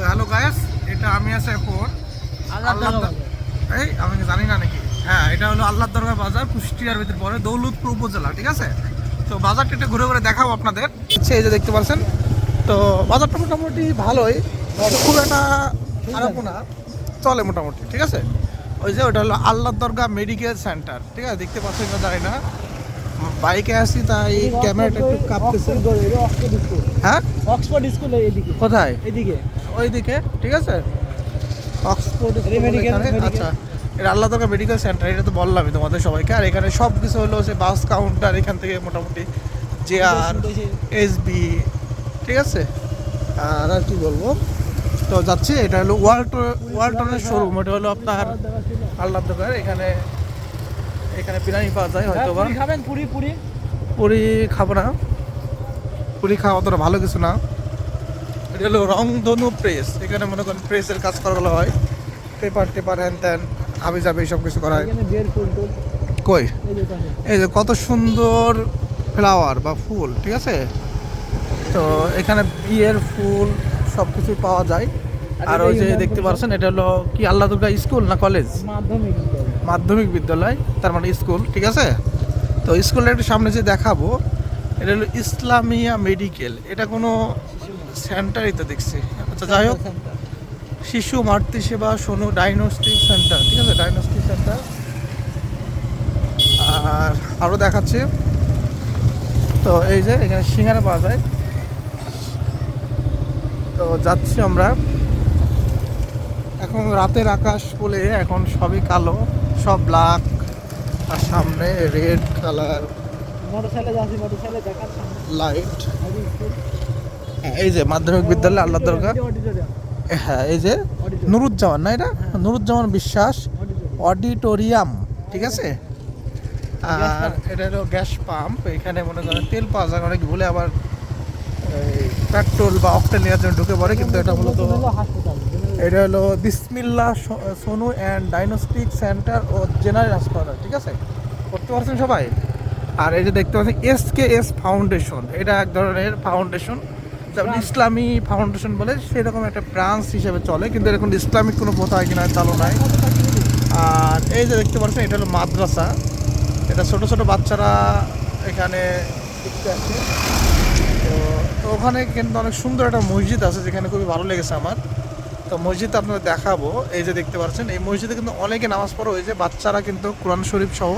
Hello guys, এটা আমি আছি এখন আমি জানি না নাকি। হ্যাঁ, এটা হলো আল্লাহর দরগা বাজার, কুষ্টিয়ার ভিতর পড়ে, দৌলতপুর উপজেলা। ঠিক আছে, তো বাজারটা একটু ঘুরে ঘুরে দেখাবো আপনাদের। এই যে দেখতে পাচ্ছেন, তো বাজারটা মোটামুটি ভালোই, খুব একটা খারাপও না, চলে মোটামুটি। ঠিক আছে, ওই যে ওটা হলো আল্লাহর দরগা মেডিকেল সেন্টার। ঠিক আছে, দেখতে পাচ্ছেন না, জানি না, বাইকে আসি তাই ক্যামেরাটা একটু কাঁপতেছে। হ্যাঁ, অক্সফোর্ড স্কুল এদিকে, কোথায়? এদিকে ওইদিকে। ঠিক আছে, অক্সফোর্ড মেডিকেল। আচ্ছা, এটা আল্লাহ দরগা মেডিকেল সেন্টার, এটা তো বললামই তোমাদের সবাইকে। আর এখানে সব কিছু হলো সে বাস কাউন্টার, এখান থেকে মোটামুটি জেআর, এসবি। ঠিক আছে, আর কি বলবো, তো যাচ্ছি। এটা হলো ওয়ালটনের শোরুম, এটা হলো আপনার আল্লাহ দরগার। এখানে বিরিয়ানি পাওয়া যায় হয়তো বা। খাবেন পুরি? পুরি খাবো না, পুরি খাওয়া অতটা ভালো কিছু না। এটা হলো রংধনু প্রেস, এখানে মনে করেন প্রেসের কাজ করাগুলো হয়, পেপার হ্যান ত্যান হাবি যাবে এইসব কিছু করা হয়। কই, এই যে কত সুন্দর ফ্লাওয়ার বা ফুল। ঠিক আছে, তো এখানে বিয়ের ফুল সব কিছুই পাওয়া যায়। আর ওই যে দেখতে পাচ্ছেন, এটা হলো কি আল্লাহ দুর্গা স্কুল না কলেজ? মাধ্যমিক বিদ্যালয়, তার মানে স্কুল। ঠিক আছে, তো স্কুলের একটু সামনে যে দেখাবো, এটা হলো ইসলামিয়া মেডিকেল। এটা কোনো সেন্টারই তো দেখছি। আচ্ছা, যাই হোক, শিশু মাতৃ সেবা সোনু ডায়াগনস্টিক সেন্টার। ঠিক আছে, ডায়াগনস্টিক সেন্টার। আর আরও দেখাচ্ছি, তো এই যে এখানে সিঙ্গারা পাওয়া যায়। তো যাচ্ছি আমরা এখন, রাতের আকাশ বলে এখন সবই কালো, সব ব্ল্যাক, আর সামনে রেড কালার লাইট। এই যে মাধ্যমিক বিদ্যালয় আল্লাহ দরগা। হ্যাঁ, এই যে নুরুজ্জামান, না এটা নুরুজ্জামান বিশ্বাস অডিটোরিয়াম। ঠিক আছে, আর এটা হলো গ্যাস পাম্প। এখানে মনে করেন তেল পাওয়া যায়, অনেক ভুলে আবার পেট্রোল বা অক্টেন নেওয়ার জন্য ঢুকে পড়ে, কিন্তু এটা মূলত এটা হলো Bismillah Sonu and diagnostic centre ও জেনারেল হাসপাতাল। ঠিক আছে, করতে পারছেন সবাই। আর এই যে দেখতে পাচ্ছেন SKS ফাউন্ডেশন, এটা এক ধরনের ফাউন্ডেশন, যেমন ইসলামী ফাউন্ডেশন বলে সেরকম একটা ব্রাঞ্চ হিসেবে চলে, কিন্তু এরকম ইসলামিক কোনো প্রথা কিনা চালু নাই। আর এই যে দেখতে পাচ্ছেন, এটা হলো মাদ্রাসা, এটা ছোট ছোট বাচ্চারা এখানে শিখতে আসে। তো ওখানে কিন্তু অনেক সুন্দর একটা মসজিদ আছে, যেখানে খুবই ভালো লেগেছে আমার। তো মসজিদ আপনাদের দেখাবো। এই যে দেখতে পাচ্ছেন, এই মসজিদে কিন্তু অনেকে নামাজ পড়ে, ওই যে বাচ্চারা কিন্তু কোরআন শরীফ সহ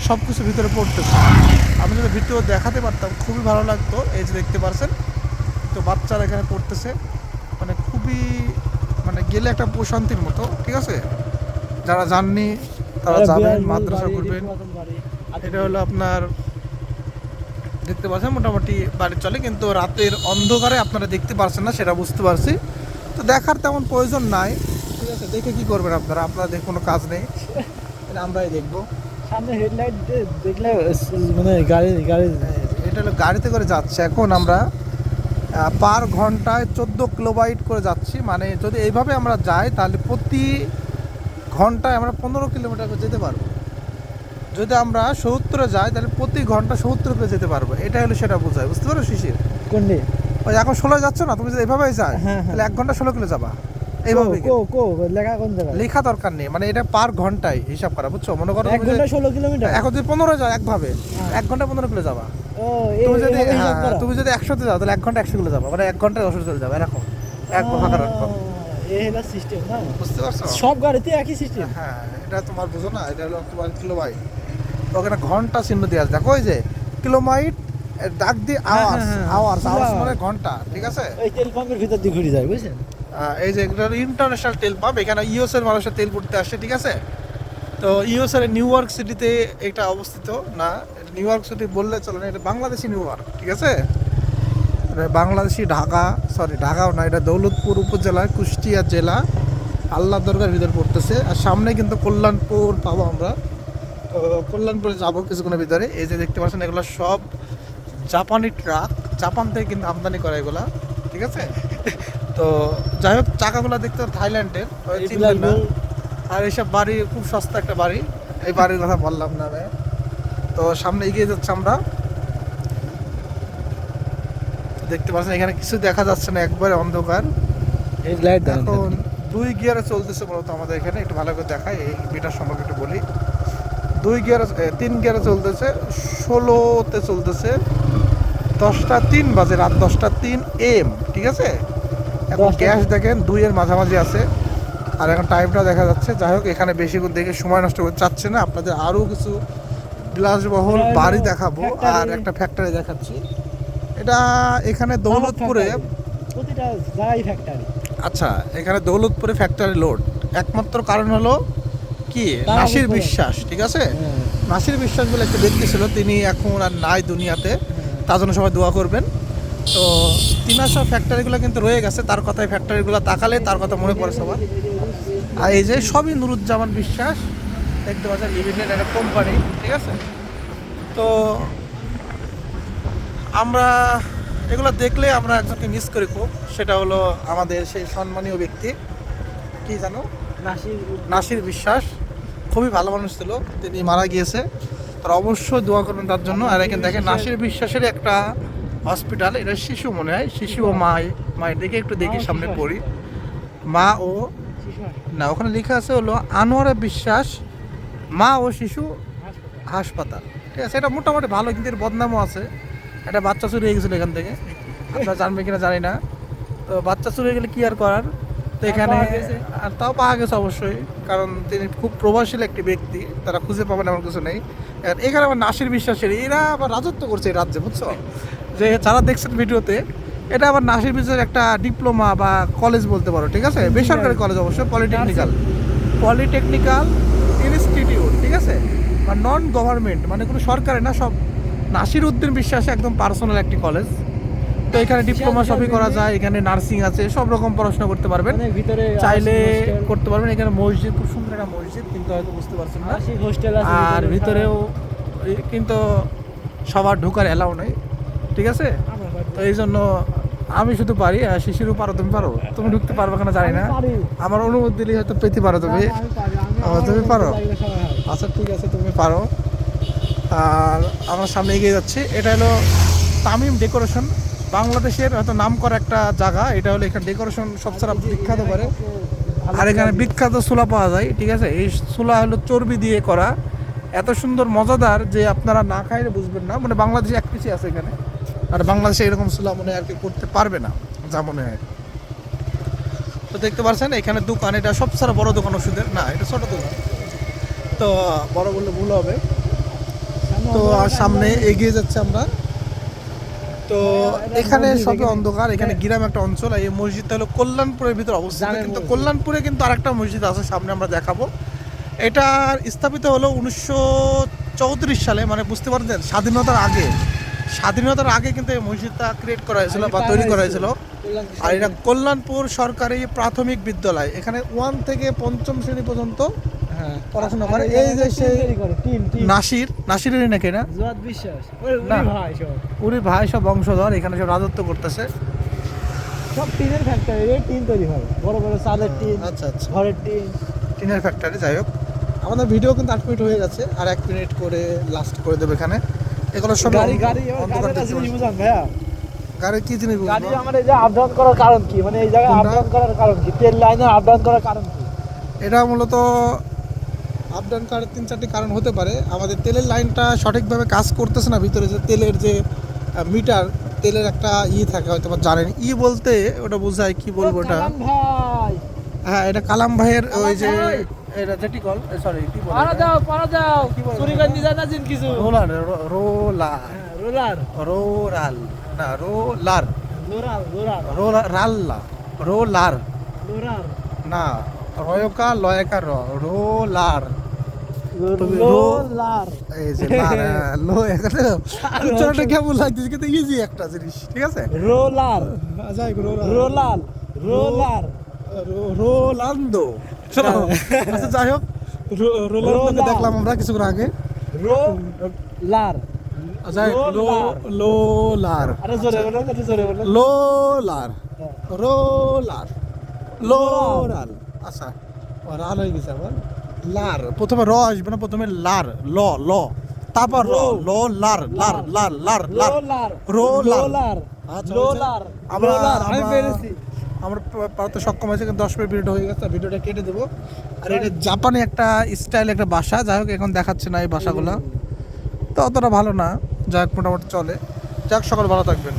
সব কিছু ভিতরে পড়তেছে। আমি যদি ভিডিও দেখাতে পারতাম খুবই ভালো লাগতো। এই যে দেখতে পাচ্ছেন, তো বাচ্চারা এখানে পড়তেছে, মানে খুবই, মানে গেলে একটা প্রশান্তির মতো। ঠিক আছে, যারা যাননি তারা যাবেন, মাদ্রাসা করবেন। এটা হলো আপনার দেখতে পাচ্ছেন মোটামুটি বাড়ি চলে, কিন্তু রাতের অন্ধকারে আপনারা দেখতে পারছেন না, সেটা বুঝতে পারছি। তো দেখার তেমন প্রয়োজন নাই। ঠিক আছে, দেখে কি করবেন আপনারা? আপনাদের কোনো কাজ নেই, এটা আমরাই দেখবো। সামনে হেডলাইট দেখলে মানে গাড়ি এটা হলো গাড়িতে করে যাচ্ছে। এখন আমরা পার ঘন্টায় 14 কিলোবাইট করে যাচ্ছি। মানে যদি এইভাবে আমরা যাই তাহলে প্রতি ঘন্টায় আমরা 15 কিলোমিটার করে যেতে পারবো। যদি আমরা 70-এ যাই তাহলে প্রতি ঘন্টা 70 করে যেতে পারবো। এটা হলো সেটা বোঝায়, বুঝতে পারো শিশির? কোনটি? ওই এখন 16 যাচ্ছ না তুমি, যদি এভাবেই যাই তাহলে 1 ঘন্টা 16 কিলো যাবা। এইভাবে লেখা কোন জায়গায়? লেখা দরকার নেই, মানে এটা পার ঘন্টায় হিসাব করা, বুঝছো? মনে করো 1 ঘন্টা 16 কিলোমিটার। এখন যদি 15 যাও একভাবে 1 ঘন্টা 15 কিলো যাবা। তুমি যদি 100-তে যাও তাহলে 1 ঘন্টা 100 কিলো যাবা, মানে 1 ঘন্টায় 100 চলে যাবে, এরকম এক ফাঁকা রাখবো। এই হলো সিস্টেম না, বুঝতে পারছো? সব গাড়িতে একই সিস্টেম। হ্যাঁ, এটা তোমার বুঝো না, এটা হলো তোমার কিলোবাইট। ওখানে ঘন্টা চিহ্ন দিয়ে আছে, দেখো ওই যে কিলোমাইট ডাক দিয়ে আওয়ার্স মানে ঘন্টা। ঠিক আছে, এই তেল পাম্পের ভিতর দিয়ে ঘুরে যায়, বুঝছেন? এই যে ইন্টারন্যাশনাল তেল পাম্প, এখানে ইউএস এর মানুষের তেল পড়তে আসে। ঠিক আছে, তো ইউএস এর নিউ ইয়র্ক সিটিতে এটা অবস্থিত না, নিউ ইয়র্ক সিটি বললে চলে না, এটা বাংলাদেশি নিউ ইয়র্ক। ঠিক আছে, বাংলাদেশি ঢাকা, ঢাকাও না, এটা দৌলতপুর উপজেলার কুষ্টিয়া জেলা আল্লাহ দরগার ভিতর পড়তেছে। আর সামনে কিন্তু কল্যাণপুর পাবো আমরা, তো কল্যাণপুরে যাবো কিছুক্ষণের ভিতরে। এই যে দেখতে পাচ্ছেন, এগুলো সব জাপানি ট্রাক, জাপান থেকে কিন্তু আমদানি করে এগুলা। ঠিক আছে, তো যাই হোক, চাকাগুলো দেখতে থাইল্যান্ডের, আর এইসব বাড়ি খুব সস্তা একটা বাড়ি, এই বাড়ির কথা বললাম না আমি। তো সামনে এগিয়ে যাচ্ছে আমরা, দেখতে পাচ্ছেন এখানে কিছু দেখা যাচ্ছে না, একবারে অন্ধকার। এই লাইট দেন এখন 2 গিয়ারে চলতেছে মূলত আমাদের এখানে, একটু ভালো করে দেখাই এই মিটার সম্পর্কে একটু বলি। 3 গিয়ারে চলতেছে, 16তে চলতেছে, 10:03 বাজে, রাত 10:03 AM, ঠিক আছে। এখন 10টা গ্যাস দেখেন 2 এর মাঝামাঝি আছে, আর এখন টাইমটা দেখা যাচ্ছে। যাই হোক, এখানে বেশিক্ষণ দেখে সময় নষ্ট করতে চাচ্ছে না, আপনাদের আরও কিছু বিলাসবহুল এটা হলো বাড়ি দেখাবো factory। আর একটা ফ্যাক্টরি দেখাচ্ছি। এটা এখানে দৌলতপুরে, প্রতিটা জায়গায় ফ্যাক্টরি। আচ্ছা, এখানে দৌলতপুরে ফ্যাক্টরি লোড। একমাত্র কারণ হলো কি, তারা নাসির বুঝবে। বিশ্বাস, ঠিক আছে। হ্যাঁ। নাসির বিশ্বাস বলে একটা ব্যক্তি ছিল, তিনি এখন আর নাই দুনিয়াতে, তার জন্য সবাই দোয়া করবেন। তো তিনার সব ফ্যাক্টরিগুলো কিন্তু রয়ে গেছে, তার কথায় ফ্যাক্টরিগুলো তাকালে তার কথা মনে পড়ে সবার। আর এই যে সবই নুরুজ্জামান বিশ্বাস দেখতে পাচ্ছেন, লিমিটেড একটা কোম্পানি, ঠিক আছে। তো আমরা এগুলো দেখলে আমরা একজনকে মিস করি খুব, সেটা হলো আমাদের সেই সম্মানীয় ব্যক্তি, কি জানো, নাসির বিশ্বাস। খুবই ভালো মানুষ ছিল, তিনি মারা গিয়েছে। তার অবশ্যই দোয়া করবেন তার জন্য। আর এখানে দেখেন নাসির বিশ্বাসের একটা হসপিটাল, এটা শিশু মনে হয়, শিশু ও মায়ের দিকে একটু দেখি সামনে পড়ি, মা ও, না ওখানে লেখা আছে হলো আনোয়ারা বিশ্বাস মা ও শিশু হাসপাতাল, ঠিক আছে। এটা মোটামুটি ভালো, কিন্তু এর বদনামও আছে। একটা বাচ্চা চুরি হয়ে গেছিলো এখান থেকে, আপনারা জানবেন কিনা জানি না। তো বাচ্চা চুরি হয়ে গেলে কি আর করার, তো এখানে আর তাও পাওয়া গেছে অবশ্যই, কারণ তিনি খুব প্রভাবশীল একটি ব্যক্তি, তারা খুঁজে পাবেন এমন কিছু নেই। আর এখানে আবার নাসির বিশ্বাসের এরা আবার রাজত্ব করছে এই রাজ্যে, বুঝছো, যে যারা দেখছেন ভিডিওতে, এটা আবার নাসির বিশ্বাসের একটা ডিপ্লোমা বা কলেজ বলতে পারো, ঠিক আছে, বেসরকারি কলেজ অবশ্যই, পলিটেকনিক্যাল ইনস্টিটিউট, ঠিক আছে, বা নন গভর্নমেন্ট, মানে কোনো সরকারি না, সব নাসির উদ্দিন বিশ্বাসে একদম পার্সোনাল একটি কলেজ। তো এখানে ডিপ্লোমা সবই করা যায়, এখানে নার্সিং আছে, সব রকম পড়াশোনা করতে পারবেন, মানে ভিতরে চাইলে করতে পারবেন। এখানে মসজিদ, খুব সুন্দর একটা মসজিদ, কিন্তু হয়তো বুঝতে পারছেন না। হোস্টেল আছে আর ভিতরেও কিন্তু সবার ঢোকার এলাও নেই, ঠিক আছে। তো এই জন্য আমি শুধু পারি, আর শিশিরও পারো, তুমি পারো, তুমি ঢুকতে পারবে কিনা জানি না, আমার অনুমতি দিলে হয়তো পেতে পারো তুমি। তুমি পারো, আচ্ছা ঠিক আছে, তুমি পারো। আর আমার সামনে এগিয়ে যাচ্ছি, এটা হলো তামিম ডেকোরেশন, বাংলাদেশের হয়তো নাম করা একটা জায়গা। এটা হলো এখানে ডেকোরেশন সবচেয়ে বিখ্যাত করে। আর এখানে বিখ্যাত ছোলা পাওয়া যায়, ঠিক আছে। এই ছোলা হলো চর্বি দিয়ে করা, এত সুন্দর মজাদার যে আপনারা না খাইলে বুঝবেন না। মানে বাংলাদেশে এক পিছিয়ে আছে এখানে, আর বাংলাদেশে এরকম ছোলা মনে হয় আর কি করতে পারবে না, যা মনে হয়। তো দেখতে পাচ্ছেন এখানে দোকান, এটা সবচেয়ে বড় দোকান ওষুধের, না এটা ছোট দোকান, তো বড় বললে ভুল হবে। তো আর সামনে এগিয়ে যাচ্ছে আমরা। তো এখানে সবই অন্ধকার, এখানে গ্রাম একটা অঞ্চল। আর এই মসজিদটা হলো কল্যাণপুরের ভিতরে অবস্থিত, কিন্তু কল্যাণপুরে কিন্তু আরেকটা মসজিদ আছে, সামনে আমরা দেখাবো। এটার স্থাপিত হলো 1934 সালে, মানে বুঝতে পারছেন, স্বাধীনতার আগে কিন্তু এই মসজিদটা ক্রিয়েট করা হয়েছিল বা তৈরি করা হয়েছিল। আর এটা কল্যাণপুর সরকারি প্রাথমিক বিদ্যালয়, এখানে 1 থেকে 5ম শ্রেণী পর্যন্ত পড়াশোনা করে। এই যে সেই নাসিরেরই নাকি না, বিশ্বাস না। ভাই সব উনি ভাই সব বংশধর, এখানে সব রাজত্ব করতেছে। সব টিনের ফ্যাক্টরি, টিন তৈরি হয়, বড় বড় চালের টিন, আচ্ছা আচ্ছা, ঘরের টিন, টিনের ফ্যাক্টরি। যাই হোক, আমাদের ভিডিও কিন্তু 8 মিনিট হয়ে গেছে, আর 1 মিনিট করে লাস্ট করে দেবে এখানে। এগুলো সব গাড়ি অন্ধকার গাড়ি দেখতে পাচ্ছি। বুঝান ভাইয়া, গাড়ি কি জিনিস বুঝবো? গাড়ি আমার এই যে আপ ডাউন করার কারণ কি, মানে এই জায়গায় আপ কোনটা? ডাউন করার কারণ কি, তেল লাইনে আপ ডাউন করার কারণ কি? এটা মূলত আপ ডাউন করার 3-4টি কারণ হতে পারে। আমাদের তেলের লাইনটা সঠিকভাবে কাজ করতেছে না, ভিতরে যে তেলের যে মিটার, তেলের একটা থাকে, হয়তো বা জানেন, বলতে ওটা বোঝায়, কি বলবো ওটা, কালাম ভাই, হ্যাঁ এটা কালাম ভাইয়ের ওই যে এটা যেটি কল, সরি কি বলে, পারা যাও কি বলে? চুরিগঞ্জি জানা জিন কিছু রোলার, রোলার রোরাল, না রোলার, রোলার রোলার রাল্লা, রোলার, রোলার না রয়কা লয়কা রোলার, রোলার এই যে লো এখানে উচ্চারণটা কেমন লাগতেছে, কিন্তু ইজি একটা জিনিস, ঠিক আছে। রোলার যাই রোলার রোলার রোলান্দো, আচ্ছা যাই হোক, রোলান্দোকে দেখলাম আমরা কিছুক্ষণ আগে। রোলার যাই লোলার, আরে জোরে বলো, আরে জোরে বলো, লোলার, রোলার, লোরাল, আচ্ছা রাল হয়ে গেছে আবার। লার প্রথমে র আসবে না, প্রথমে লার, ল ল, তারপর র, ল লার লার লার লার লার, রোলার রোলার। রোলার আচ্ছা, রোলার আমরা রোলার আমি পেরেছি। আমার পারতে সক্ষম হয়েছে, কিন্তু 10 মিনিট ভিডিওটা হয়ে গেছে, ভিডিওটা কেটে দেবো। আর এটা জাপানি একটা স্টাইল একটা বাসা, যাই হোক এখন দেখাচ্ছে না এই বাসাগুলো, তো অতটা ভালো না, যাই হোক মোটামুটি চলে। যাক, সকল ভালো থাকবেন।